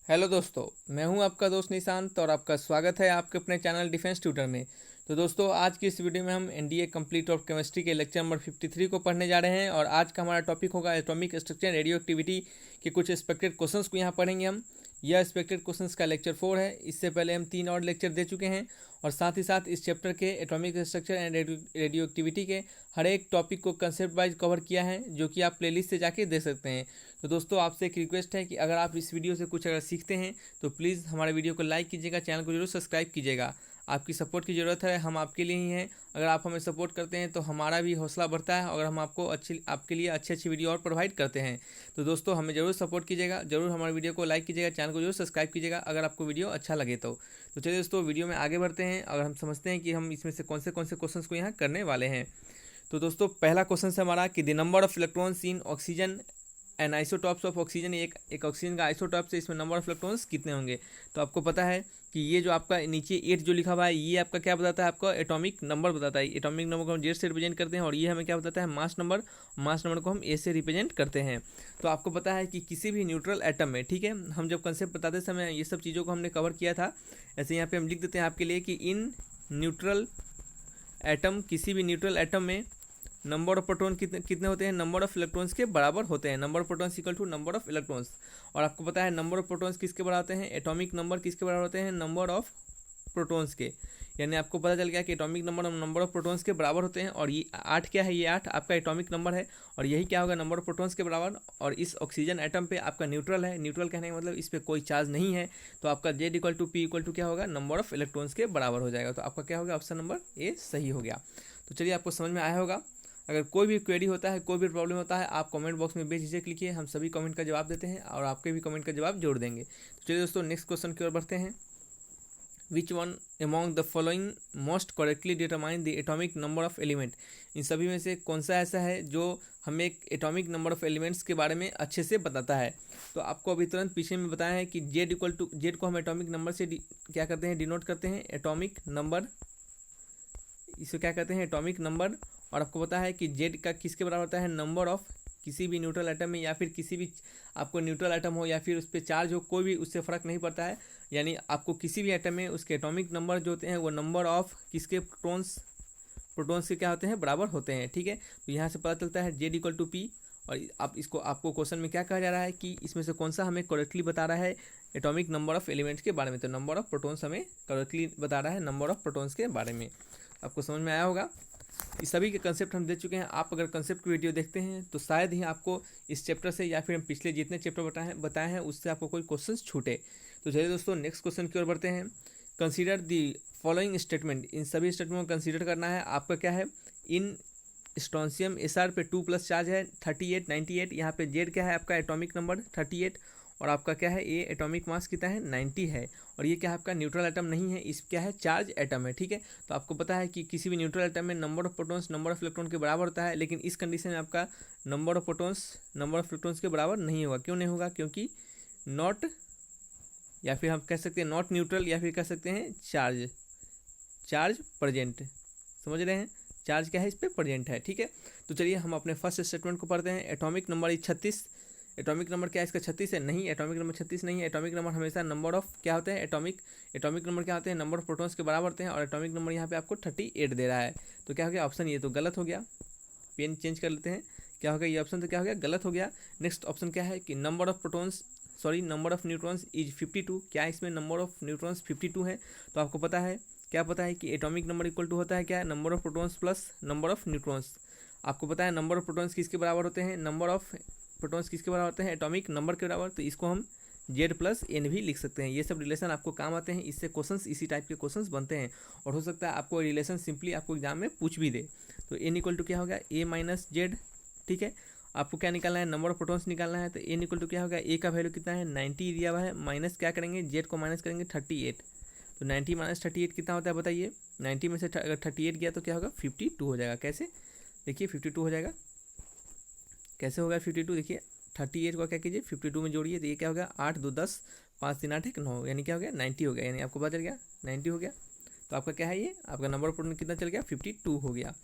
Hello दोस्तों, मैं हूं आपका दोस्त निशांत और आपका स्वागत है आपके अपने चैनल डिफेंस ट्यूटर में। तो दोस्तों, आज की इस वीडियो में हम एनडीए कंप्लीट ऑफ केमिस्ट्री के लेक्चर नंबर 53 को पढ़ने जा रहे हैं और आज का हमारा टॉपिक होगा एटॉमिक स्ट्रक्चर रेडियो एक्टिविटी के कुछ एक्सपेक्टेड क्वेश्चंस को यहाँ पढ़ेंगे हम। यह एक्सपेक्टेड क्वेश्चंस का लेक्चर 4 है। इससे पहले हम 3 और लेक्चर दे चुके हैं और साथ ही साथ इस चैप्टर के atomic structure and radio activity के हर एक टॉपिक को कंसेप्ट वाइज कवर किया है, जो कि आप प्लेलिस्ट से जाके देख सकते हैं। तो दोस्तों, आपसे एक रिक्वेस्ट है कि अगर आप इस वीडियो से कुछ अगर सीखते हैं तो प्लीज़ हमारे वीडियो को लाइक कीजिएगा, चैनल को जरूर सब्सक्राइब कीजिएगा। आपकी सपोर्ट की ज़रूरत है, हम आपके लिए ही हैं। अगर आप हमें सपोर्ट करते हैं तो हमारा भी हौसला बढ़ता है और हम आपके लिए अच्छी अच्छी वीडियो और प्रोवाइड करते हैं। तो दोस्तों, हमें ज़रूर सपोर्ट कीजिएगा, जरूर हमारे वीडियो को लाइक कीजिएगा, चैनल को जरूर सब्सक्राइब कीजिएगा अगर आपको वीडियो अच्छा लगे तो चलिए दोस्तों, वीडियो में आगे बढ़ते हैं और हम समझते हैं कि हम इसमें से कौन से क्वेश्चंस को यहाँ करने वाले हैं। तो दोस्तों, पहला क्वेश्चन है हमारा कि the number of electrons in oxygen and isotopes of oxygen. एक ऑक्सीजन का आइसोटॉप से इसमें नंबर ऑफ इलेक्ट्रॉन्स कितने होंगे। तो आपको पता है कि ये जो आपका नीचे 8 जो लिखा हुआ है, ये आपका क्या बताता है, आपका एटॉमिक नंबर बताता है। एटॉमिक नंबर को हम जेड से रिप्रेजेंट करते हैं और ये हमें क्या बताता है, मास नंबर। मास नंबर को हम ए से रिप्रेजेंट करते हैं। तो आपको पता है कि किसी भी न्यूट्रल एटम में, ठीक है, हम जब कंसेप्ट बताते समय ये सब चीज़ों को हमने कवर किया था। ऐसे यहाँ पे हम लिख देते हैं आपके लिए कि इन न्यूट्रल एटम, किसी भी न्यूट्रल एटम में नंबर ऑफ प्रोटॉन कितने होते हैं, नंबर ऑफ इलेक्ट्रॉन्स के बराबर होते हैं। Number of protons equal to number of electrons. और आपको पता है नंबर ऑफ प्रोटॉन्स किसके बराबर होते हैं, एटॉमिक नंबर किसके बराबर होते हैं, नंबर ऑफ प्रोटॉन्स के। यानी आपको पता चल गया कि atomic number number of protons के बराबर होते हैं। और ये 8 क्या है, ये 8 आपका एटॉमिक नंबर है और यही क्या होगा, नंबर ऑफ प्रोटॉन्स के बराबर। और इस ऑक्सीजन एटम पे आपका न्यूट्रल है। न्यूट्रल कहने का मतलब इस पर कोई चार्ज नहीं है। तो आपका Z equal to P equal to क्या होगा, नंबर ऑफ इलेक्ट्रॉन्स के बराबर हो जाएगा। तो आपका क्या होगा, ऑप्शन नंबर ए सही हो गया। तो चलिए, आपको समझ में आया होगा। अगर कोई भी क्वेरी होता है, कोई भी प्रॉब्लम होता है, आप कमेंट बॉक्स में बेझिझक लिखिए, हम सभी कमेंट का जवाब देते हैं और आपके भी कमेंट का जवाब जोड़ देंगे। तो चलिए दोस्तों, नेक्स्ट क्वेश्चन की ओर बढ़ते हैं। Which one among the following most correctly determine the atomic number of element. इन सभी में से कौन सा ऐसा है जो हमें एक एटॉमिक नंबर ऑफ एलिमेंट्स के बारे में अच्छे से बताता है। तो आपको अभी तुरंत पीछे में बताया है कि जेड इक्वल टू, जेड को हम एटॉमिक नंबर से क्या करते हैं, डिनोट करते हैं, एटॉमिक नंबर। इसे क्या कहते हैं, एटॉमिक नंबर। और आपको पता है कि जेड का किसके बराबर होता है, नंबर ऑफ किसी भी न्यूट्रल एटम में, या फिर किसी भी आपको न्यूट्रल एटम हो या फिर उस पर चार्ज हो, कोई भी उससे फ़र्क नहीं पड़ता है। यानी आपको किसी भी एटम में उसके एटॉमिक नंबर जो होते हैं वो नंबर ऑफ किसके, प्रोटॉन्स के क्या होते हैं, बराबर होते हैं। ठीक है, तो यहाँ से पता चलता है जेड इक्वल टू पी। और आप इसको, आपको क्वेश्चन में क्या कहा जा रहा है कि इसमें से कौन सा हमें करेक्टली बता रहा है एटॉमिक नंबर ऑफ एलिमेंट्स के बारे में। तो नंबर ऑफ प्रोटॉन्स हमें करेक्टली बता रहा है नंबर ऑफ प्रोटॉन्स के बारे में। आपको समझ में आया होगा। इस सभी के कंसेप्ट हम दे चुके हैं। आप अगर कंसेप्ट की वीडियो देखते हैं तो शायद ही आपको इस चैप्टर से या फिर हम पिछले जितने चैप्टर बताए हैं उससे आपको कोई क्वेश्चन छूटे। तो चलिए दोस्तों, नेक्स्ट क्वेश्चन की ओर बढ़ते हैं। Consider the following statement. इन सभी स्टेटमेंट को कंसीडर करना है। आपका क्या है, इन स्ट्रोंशियम एसआर पे 2+ चार्ज है 38 98। यहाँ पे जेड क्या है, आपका एटॉमिक नंबर 38 और आपका क्या है, ए एटॉमिक मास कितना है, 90 है। और ये क्या है, आपका न्यूट्रल एटम नहीं है, इस क्या है, चार्ज एटम है। ठीक है, तो आपको पता है कि किसी भी न्यूट्रल एटम में number of protons number of electron के बराबर होता है। लेकिन इस कंडीशन में आपका number of protons number of electrons के बराबर नहीं होगा। क्यों नहीं होगा, क्योंकि नॉट, या फिर हम कह सकते हैं नॉट न्यूट्रल, या फिर कह सकते हैं चार्ज प्रेजेंट। समझ रहे हैं, चार्ज क्या है, इस पर प्रेजेंट है। ठीक है, तो चलिए हम अपने फर्स्ट स्टेटमेंट को पढ़ते हैं। Atomic number 36। एटॉमिक नंबर क्या है इसका, 36 है। नहीं, एटॉमिक नंबर 36 नहीं है। एटॉमिक नंबर हमेशा नंबर ऑफ क्या होते हैं, एटॉमिक नंबर क्या होते हैं, नंबर ऑफ प्रोटॉन्स के बराबर होते हैं। और एटॉमिक नंबर यहाँ पे आपको 38 दे रहा है। तो क्या हो गया, ऑप्शन ये तो गलत हो गया। पेन चेंज कर लेते हैं, क्या हो गया, ये ऑप्शन तो क्या हो गया, गलत हो गया। नेक्स्ट ऑप्शन क्या है कि number of protons, sorry number of neutrons is 52। क्या इसमें नंबर ऑफ न्यूट्रॉन्स 52 है। तो आपको पता है, क्या पता है कि एटॉमिक नंबर इक्वल टू होता है क्या, number of protons plus number of neutrons. आपको पता है नंबर ऑफ प्रोटॉन्स किसके बराबर होते हैं, नंबर ऑफ प्रोटॉन्स किसके बराबर होते हैं, एटॉमिक नंबर के बराबर। तो इसको हम जेड प्लस एन भी लिख सकते हैं। ये सब रिलेशन आपको काम आते हैं, इससे क्वेश्चंस इसी टाइप के क्वेश्चंस बनते हैं। और हो सकता है आपको रिलेशन सिंपली आपको एग्जाम में पूछ भी दे। तो एन इक्वल टू क्या होगा, ए माइनस जेड। ठीक है, आपको क्या निकालना है, नंबर ऑफ प्रोटॉन्स निकालना है। तो एन इक्वल टू क्या होगा, ए का वैल्यू कितना है, 90 दिया हुआ है, माइनस क्या करेंगे, जेड को माइनस करेंगे 38। तो 90 माइनस 38 कितना होता है बताइए। 90 में से अगर 38 गया तो क्या होगा, 52 हो जाएगा। कैसे, देखिए 52 हो जाएगा। कैसे होगा 52, देखिए 38 को क्या कीजिए 52 में जोड़िए, तो ये क्या हो गया, 8 2 10 5 3 8 1 9, यानी क्या हो गया, 90 हो गया। यानी आपको पता चल गया 90 हो गया। तो आपका क्या है, ये आपका नंबर ऑफ प्रोटॉन कितना चल गया, 52 हो गया।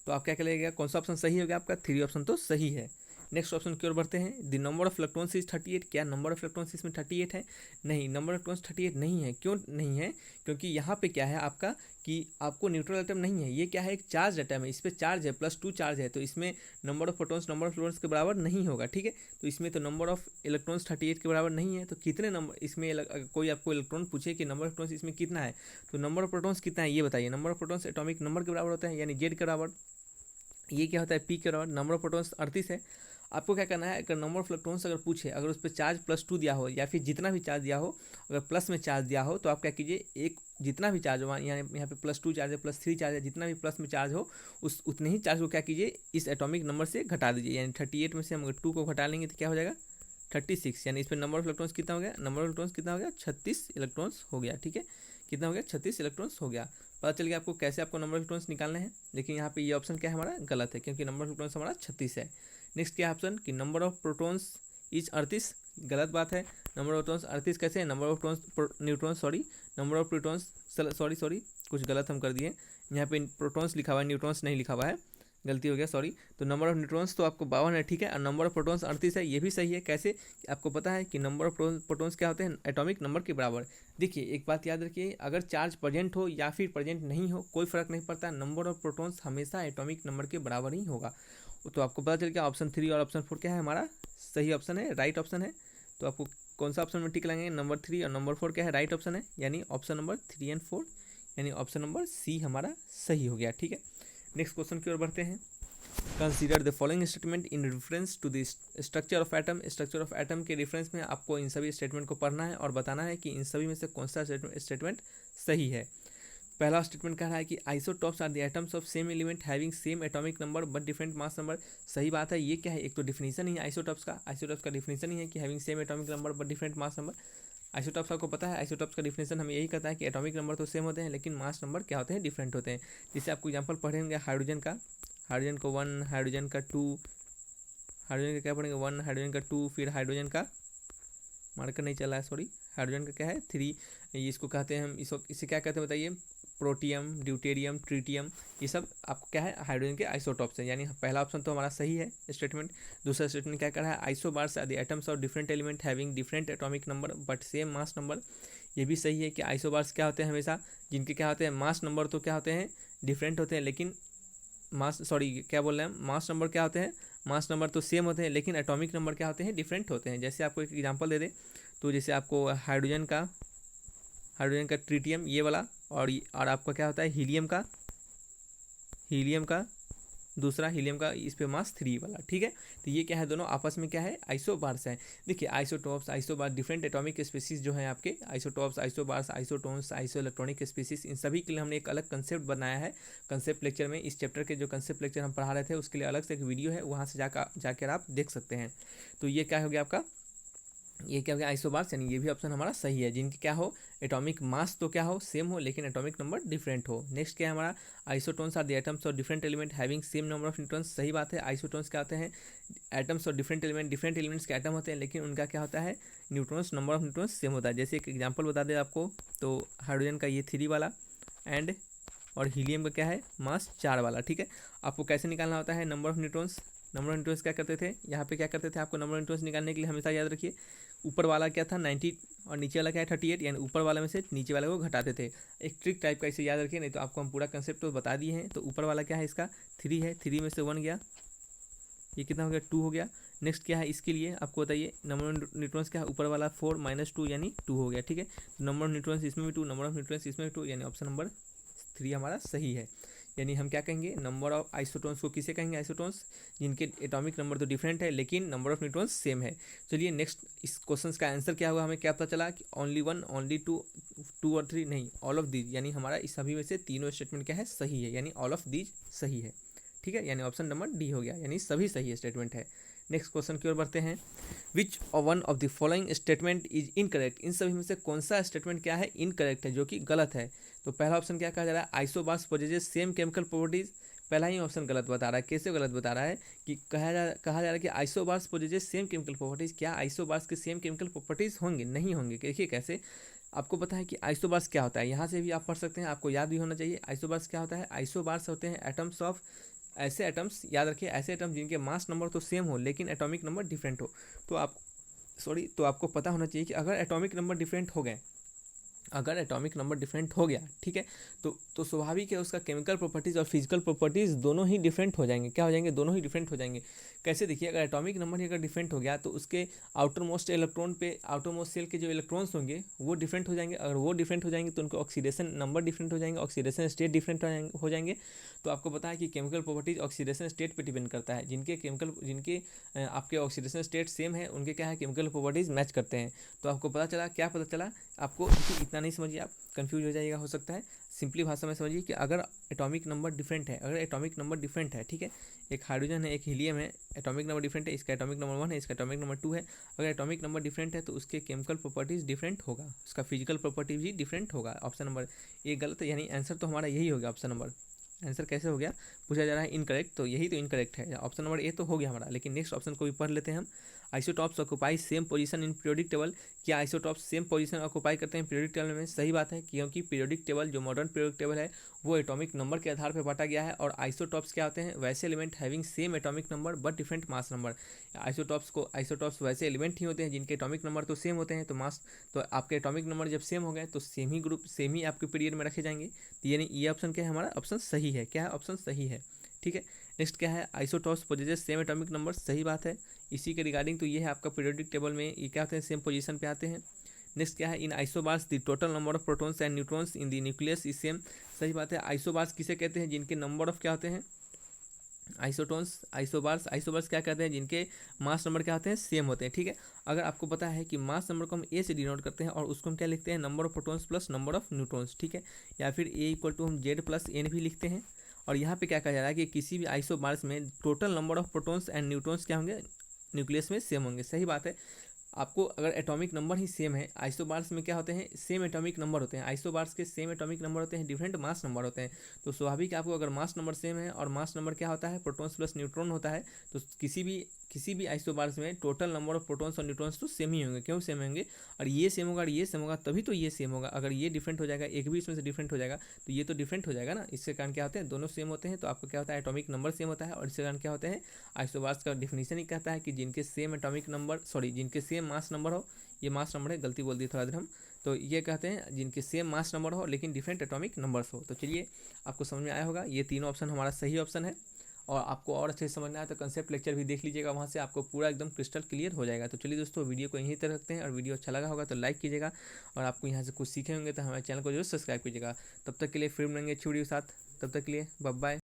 तो आप क्या करेगा, कौन सा ऑप्शन सही हो गया आपका, 3 ऑप्शन तो सही है। नेक्स्ट ऑप्शन की ओर बढ़ते हैं। The number of electrons is 38। क्या नंबर ऑफ इलेक्ट्रॉन्स इसमें 38 है? नहीं, नंबर ऑफ इलेक्ट्रॉन्स 38 नहीं है। क्यों नहीं है? क्योंकि यहाँ पे क्या है आपका कि आपको न्यूट्रल एटम नहीं है, ये क्या है, एक चार्ज एटम है, इस पर चार्ज है, +2 चार्ज है, तो इसमें number of protons number of electrons के बराबर नहीं होगा। ठीक है, तो इसमें तो नंबर ऑफ इलेक्ट्रॉन्स 38 के बराबर नहीं है। तो कितने नंबर इसमें, कोई आपको इलेक्ट्रॉन पूछे कि नंबर ऑफ प्रोटॉन्स इसमें कितना है, तो नंबर ऑफ प्रोटॉन्स कितना है ये बताइए। Number of protons atomic number के बराबर होता है, यानी जेड के बराबर। ये क्या होता है, पी के बराबर। नंबर ऑफ प्रोटॉन्स 38 है। आपको क्या करना है, अगर नंबर ऑफ इलेक्ट्रॉन्स अगर पूछे, अगर उस पर चार्ज +2 दिया हो या फिर जितना भी चार्ज दिया हो, अगर प्लस में चार्ज दिया हो तो आप क्या कीजिए, एक जितना भी चार्ज हो, यहाँ पे +2 चार्ज है, +3 चार्ज है, जितना भी प्लस में चार्ज हो उस उतने ही चार्ज को क्या कीजिए, इस एटॉमिक नंबर से घटा दीजिए। यानी 38 में से हम अगर 2 को घटा लेंगे तो क्या हो जाएगा, 36। यानी इस पर नंबर ऑफ इलेक्ट्रॉन्स कितना हो गया, नंबर ऑफ इलेक्ट्रॉन्स कितना हो गया, 36 इलेक्ट्रॉन्स हो गया। ठीक है, कितना हो गया, 36 इलेक्ट्रॉन्स हो गया। पता चल गया आपको कैसे आपको नंबर ऑफ इलेक्ट्रॉन्स निकालने हैं। लेकिन यहाँ पे ये ऑप्शन क्या है हमारा, गलत है, क्योंकि नंबर ऑफ इलेक्ट्रॉन्स हमारा 36 है। नेक्स्ट क्या ऑप्शन कि नंबर ऑफ प्रोटॉन्स इज 38, गलत बात है। नंबर ऑफ प्रोटॉन्स 38 कैसे है, number of neutrons number of protons sorry कुछ गलत हम कर दिए, यहाँ पे प्रोटॉन्स लिखा हुआ है, न्यूट्रॉन्स नहीं लिखा हुआ है, गलती हो गया, सॉरी। तो नंबर ऑफ न्यूट्रॉन्स तो आपको 52 है, ठीक है, और नंबर ऑफ प्रोटॉन्स 38 है, ये भी सही है। कैसे, आपको पता है कि नंबर ऑफ प्रोटॉन्स क्या होते हैं, एटॉमिक नंबर के बराबर। देखिए एक बात याद रखिए, अगर चार्ज प्रेजेंट हो या फिर प्रेजेंट नहीं हो कोई फर्क नहीं पड़ता, नंबर ऑफ प्रोटॉन्स हमेशा एटॉमिक नंबर के बराबर ही होगा। तो आपको पता चल गया ऑप्शन 3 और ऑप्शन 4 क्या है हमारा सही ऑप्शन है, राइट ऑप्शन है। तो आपको कौन सा ऑप्शन में टिक लगाएंगे, नंबर 3 और नंबर 4 क्या है, राइट ऑप्शन है, यानी ऑप्शन नंबर 3 एंड 4, यानी ऑप्शन नंबर सी हमारा सही हो गया। ठीक है, नेक्स्ट क्वेश्चन की ओर बढ़ते हैं। Consider the following statement in reference to the structure of atom. Structure of atom के रेफरेंस में आपको इन सभी स्टेटमेंट को पढ़ना है और बताना है कि इन सभी में से कौन सा स्टेटमेंट सही है। पहला स्टेटमेंट कह रहा है कि isotopes are the atoms of same element having same atomic number but different mass number. सही बात है, ये क्या है, एक तो डिफिनीशन ही है आइसोटॉप्स का। आइसोटॉप्स का डिफिनीशन ही है कि having same atomic number but different mass number. Isotopes आपको पता है, आइसोटॉप्स का डिफिनेशन हमें यही कहता है कि एटॉमिक नंबर तो सेम होते हैं लेकिन मास नंबर क्या होते हैं, डिफरेंट होते हैं। जैसे आपको एग्जांपल पढ़े होंगे हाइड्रोजन का, हाइड्रोजन को 1, हाइड्रोजन का 2, हाइड्रोजन का क्या पढ़ेंगे 1, हाइड्रोजन का 2, फिर हाइड्रोजन का मार्कर नहीं चला है, सॉरी, हाइड्रोजन का क्या है 3, इसको कहते हैं हम, इसे क्या कहते हैं बताइए, प्रोटियम, ड्यूटेरियम, ट्रीटियम, ये सब आपको क्या है हाइड्रोजन के आइसोटॉप्स हैं। यानी पहला ऑप्शन तो हमारा सही है स्टेटमेंट। दूसरा स्टेटमेंट क्या कर रहा है, isobars are the atoms of different element having different atomic number but same mass number. ये भी सही है कि आइसोबार्स क्या होते हैं हमेशा, जिनके क्या होते हैं मास नंबर तो क्या होते हैं डिफरेंट होते हैं, लेकिन क्या बोल रहे हैं, मास नंबर क्या होते हैं, मास नंबर तो सेम होते हैं लेकिन एटॉमिक नंबर क्या होते हैं, डिफरेंट होते हैं। जैसे आपको एक एग्जांपल दे दे तो जैसे आपको हाइड्रोजन का ट्रीटियम ये वाला, और आपका क्या होता है हीलियम का दूसरा, हीलियम का इस पे मास 3 वाला। ठीक है, तो ये क्या है, दोनों आपस में क्या है, आइसोबार्स है। देखिए isotopes, isobar, different atomic species जो है आपके, isotopes, isobars, isotones, isoelectronic species, इन सभी के लिए हमने एक अलग कंसेप्ट बनाया है। कंसेप्ट लेक्चर में, इस चैप्टर के जो कंसेप्ट लेक्चर हम पढ़ा रहे थे उसके लिए अलग से एक वीडियो है, वहाँ से जाकर आप देख सकते हैं। तो ये क्या हो गया आपका, ये क्या हो गया आइसोबार्स, यानी ये भी ऑप्शन हमारा सही है, जिनकी क्या हो एटॉमिक मास तो क्या हो सेम हो लेकिन एटॉमिक नंबर डिफरेंट हो। नेक्स्ट क्या है हमारा, आइसोटोन्स आर द एटम्स और different element having same number of neutrons. सही बात है, आइसोटोन्स क्या होते हैं, एटम्स और डिफरेंट एलिमेंट्स के एटम होते हैं लेकिन उनका क्या होता है, neutrons, number of neutrons same होता है। जैसे एक एग्जाम्पल बता दें आपको, तो हाइड्रोजन का ये 3 वाला एंड और हीलियम का क्या है मास 4 वाला। ठीक है, आपको कैसे निकालना होता है number of neutrons. Number of neutrons क्या करते थे, यहाँ पे क्या करते थे, आपको नंबर ऑफ न्यूट्रॉन्स निकालने के लिए हमेशा याद रखिए, ऊपर वाला क्या था 90 और नीचे वाला क्या है 38, यानी ऊपर वाला में से नीचे वाले को घटाते थे। एक ट्रिक टाइप का इसे याद रखिए, नहीं तो आपको हम पूरा कंसेप्ट तो बता दिए हैं। तो ऊपर वाला क्या है इसका 3 है, 3 में से 1 गया, ये कितना हो गया 2 हो गया। नेक्स्ट क्या है इसके लिए आपको बताइए, नंबर ऑफ न्यूट्रॉन्स क्या है, ऊपर वाला 4 - 2 यानी 2 हो गया। ठीक है, नंबर ऑफ न्यूट्रॉन्स इसमें भी 2, नंबर ऑफ न्यूट्रॉन्स इसमें भी 2, यानी ऑप्शन नंबर 3 हमारा सही है। यानी हम क्या कहेंगे, नंबर ऑफ आइसोटोन्स को किसे कहेंगे, आइसोटोन्स जिनके एटॉमिक नंबर तो डिफरेंट है लेकिन नंबर ऑफ न्यूट्रॉन्स सेम है। चलिए नेक्स्ट, इस क्वेश्चन का आंसर क्या होगा, हमें क्या पता चला कि ओनली 1, ओनली 2 और 3 नहीं, ऑल ऑफ दीज, यानी हमारा इस सभी में से तीनों स्टेटमेंट क्या है सही है, यानी ऑल ऑफ दीज सही है। ठीक है, यानी ऑप्शन नंबर डी हो गया, यानी सभी सही स्टेटमेंट है। नेक्स्ट क्वेश्चन की ओर बढ़ते हैं। Which one of the following statement is incorrect. इन सभी में से कौन सा स्टेटमेंट क्या है इनकरेक्ट है, जो कि गलत है। तो पहला ऑप्शन क्या कहा जा रहा है, isobars possesses same chemical properties. पहला ही ऑप्शन गलत बता रहा है। कैसे गलत बता रहा है कि कहा जा रहा है कि isobars possesses same chemical properties. क्या आइसोबार्स के सेम केमिकल प्रॉपर्टीज होंगे, नहीं होंगे। देखिए कैसे, आपको पता है कि आइसोबार्स क्या होता है, यहाँ से भी आप पढ़ सकते हैं, आपको याद भी होना चाहिए। आइसोबार्स क्या होता है, आइसोबार्स होते हैं एटम्स ऑफ ऐसे एटम्स, याद रखिए ऐसे एटम्स जिनके मास नंबर तो सेम हो लेकिन एटॉमिक नंबर डिफरेंट हो। तो आपको पता होना चाहिए कि अगर एटॉमिक नंबर डिफरेंट हो गए, अगर एटॉमिक नंबर डिफरेंट हो गया, ठीक है, तो स्वाभाविक है उसका केमिकल प्रॉपर्टीज़ और फिजिकल प्रॉपर्टीज़ दोनों ही डिफरेंट हो जाएंगे। क्या हो जाएंगे? दोनों ही डिफरेंट हो जाएंगे। कैसे? देखिए, अगर एटॉमिक नंबर ही अगर डिफरेंट हो गया तो उसके आउटर मोस्ट इलेक्ट्रॉन पे, आउटर मोस्ट सेल के जो इलेक्ट्रॉन्स होंगे वो डिफरेंट हो जाएंगे। अगर वो डिफरेंट हो जाएंगे तो उनके ऑक्सीडेशन नंबर डिफरेंट हो जाएंगे, ऑक्सीडेशन स्टेट डिफरेंट हो जाएंगे। तो आपको पता है कि केमिकल प्रॉपर्टीज ऑक्सीडेशन स्टेट पे डिपेंड करता है। जिनके आपके ऑक्सीडेशन स्टेट सेम है उनके क्या है, केमिकल प्रॉपर्टीज मैच करते हैं। तो आपको पता चला, क्या पता चला आपको? इतना नहीं समझिए, आप कंफ्यूज हो जाइएगा, हो सकता है। सिंपली भाषा में समझिए कि अगर एटॉमिक नंबर डिफरेंट है, अगर एटॉमिक नंबर डिफरेंट है, ठीक है, एक हाइड्रोजन है, एक हीलियम है, एटॉमिक नंबर डिफरेंट है, इसका एटॉमिक नंबर 1 है, इसका एटॉमिक नंबर 2 है। अगर एटॉमिक नंबर डिफरेंट है तो उसके केमिकल प्रॉपर्टीज डिफरेंट होगा, उसका फिजिकल प्रॉपर्टीज भी डिफरेंट होगा। ऑप्शन नंबर ए गलत है, यानी आंसर तो हमारा यही हो गया। ऑप्शन नंबर आंसर कैसे हो गया? पूछा जा रहा है इनकरेक्ट, तो यही तो इनकरेक्ट है। ऑप्शन नंबर ए तो हो गया हमारा। लेकिन नेक्स्ट ऑप्शन को भी पढ़ लेते हैं हम। Isotopes occupy same position in periodic table. क्या आइसोटॉप्स सेम पोजीशन ऑक्यूपाई करते हैं पीरियोडिक टेबल में? सही बात है, क्योंकि पीरियोडिक टेबल जो मॉडर्न पीरियोडिक टेबल है वो एटॉमिक नंबर के आधार पर बांटा गया है। और आइसोटॉप्स क्या होते हैं? वैसे element having same atomic number but different mass number. Isotopes वैसे एलिमेंट ही होते हैं जिनके एटॉमिक नंबर तो सेम होते हैं, तो आपके एटॉमिक नंबर जब सेम हो गए तो सेम ही ग्रुप, सेम ही आपके पीरियड में रखे जाएंगे। तो यानी ये ऑप्शन क्या है हमारा? ऑप्शन सही है। क्या है? ऑप्शन सही है, ठीक है। नेक्स्ट क्या है? Isotopes possesses same atomic number. सही बात है। इसी के रिगार्डिंग तो ये है आपका पीरियोडिक टेबल में ये क्या होते हैं? सेम पोजीशन पे आते हैं। नेक्स्ट क्या है? In isobars the total number of protons and neutrons in the nucleus is same. सही बात है। आइसोबार्स किसे कहते हैं? जिनके नंबर ऑफ क्या होते हैं? आइसोबार्स क्या कहते हैं? जिनके मास नंबर क्या होते हैं? सेम होते हैं, ठीक है। अगर आपको पता है कि मास नंबर को हम ए से डिनोट करते हैं और उसको हम क्या लिखते हैं? Number of protons plus number of neutrons, ठीक है। या फिर ए इक्वल टू हम जेड प्लस एन भी लिखते हैं। और यहाँ पे क्या कहा जा रहा है कि किसी भी आइसोबार्स में total number of protons and neutrons क्या होंगे? न्यूक्लियस में सेम होंगे। सही बात है। आपको अगर एटॉमिक नंबर ही सेम है, आइसोबार्स में क्या होते हैं? सेम एटॉमिक नंबर होते हैं। आइसोबार्स के सेम एटॉमिक नंबर होते हैं, डिफरेंट मास नंबर होते हैं। तो स्वाभाविक आपको अगर मास नंबर सेम है और मास नंबर क्या होता है? प्रोटॉन्स प्लस न्यूट्रॉन होता है, तो किसी भी आइसोबार्स में टोटल नंबर ऑफ प्रोटॉन्स और न्यूट्रॉन्स तो सेम ही होंगे। क्यों सेम होंगे? और ये सेम होगा और ये सेम होगा तभी तो ये सेम होगा। अगर ये डिफरेंट हो जाएगा, एक भी इसमें से डिफरेंट हो जाएगा, तो ये तो डिफरेंट हो जाएगा ना। इसके कारण क्या होते हैं? दोनों सेम होते हैं, तो आपको क्या होता है? एटॉमिक नंबर सेम होता है। और इसके कारण क्या होते हैं? आइसोबार्स का डिफिनीशन ही कहता है कि जिनके सेम एटॉमिक नंबर, जिनके सेम मास नंबर हो, ये मास नंबर है, गलती बोल दी थोड़ा देर हम, तो ये कहते हैं जिनके सेम मास नंबर हो लेकिन डिफरेंट एटॉमिक नंबर्स हो। तो चलिए, आपको समझ में आया होगा, ये तीनों ऑप्शन हमारा सही ऑप्शन है। और आपको और अच्छे से समझना है तो कंसेप्ट लेक्चर भी देख लीजिएगा, वहाँ से आपको पूरा एकदम क्रिस्टल क्लियर हो जाएगा। तो चलिए दोस्तों, वीडियो को यहीं तक रखते हैं, और वीडियो अच्छा लगा होगा तो लाइक कीजिएगा, और आपको यहाँ से कुछ सीखे होंगे तो हमारे चैनल को जरूर सब्सक्राइब कीजिएगा। तब तक के लिए फिर मिलेंगे अच्छी वीडियो के साथ। तब तक के लिए बाय बाय।